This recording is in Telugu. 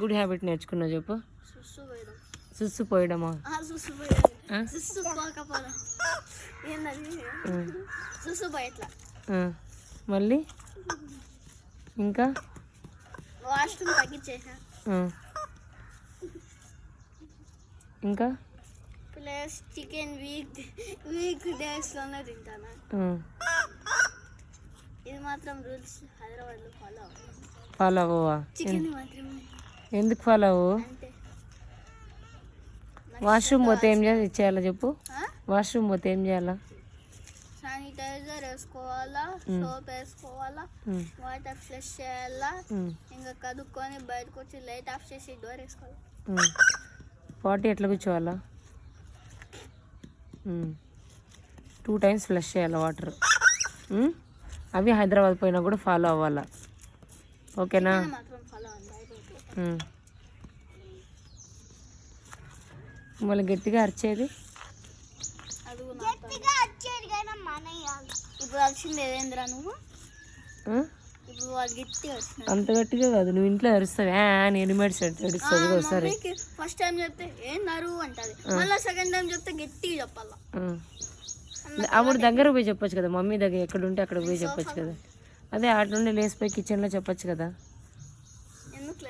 గుడ్ హ్యాబిట్ నేర్చుకున్నావు చెప్పు. సుస్సు పోయడం. సుస్సు పోయడమా? సుస్సు పోయడం. సుస్సు పోకపోవడం ఏంటది? సుస్సు పోయట్లా. మళ్ళీ ఇంకా వాష్రూమ్ తగ్గించేసా. ఇంకా ప్లస్ చికెన్ వీక్ డేస్లోనే తింటాను. ఇది మాత్రం రూల్స్ హైదరాబాద్లో ఫాలో అవ్వవా? చికెన్ మాత్రమే. ఎందుకు ఫాలో అవ్వవు? అంటే వాష్రూమ్ పోతే ఏం చేయాలా చెప్పు. వాష్రూమ్ పోతే ఏం చేయాలా? శానిటైజర్ వేసుకోవాలా, సోప్ వేసుకోవాలా, వాటర్ ఫ్లష్ చేయాలా, ఇంకా కదుక్కొని బయటకు వచ్చి లైట్ ఆఫ్ చేసి డోర్ వేసుకోవాలి. పాటీ ఎట్లా కూర్చోవాలా? 2 times ఫ్లష్ చేయాలి వాటర్. అవి హైదరాబాద్ పోయినా కూడా ఫాలో అవ్వాలా, ఓకేనా? మళ్ళీ గట్టిగా అరిచేది ఇప్పుడు వచ్చింది ఏదేంద్రా నువ్వు? ఇప్పుడు గట్టిగా వచ్చింది. అంత గట్టిగా కాదు, నువ్వు ఇంట్లో అరుస్తావు అని ఎనిమేట్స్ అడుస్తుంది ఒకసారి. ఫస్ట్ టైం చెప్తే ఏందారు అంటది, మళ్ళీ సెకండ్ టైం చెప్తే గట్టిగా చెప్పాలా. అప్పుడు దగ్గర పోయి చెప్పొచ్చు కదా, మమ్మీ దగ్గర ఎక్కడ ఉంటే అక్కడ పోయి చెప్పొచ్చు కదా. అదే అటు నుండి లేసిపోయి కిచెన్లో చెప్పొచ్చు కదా. ఎందుకు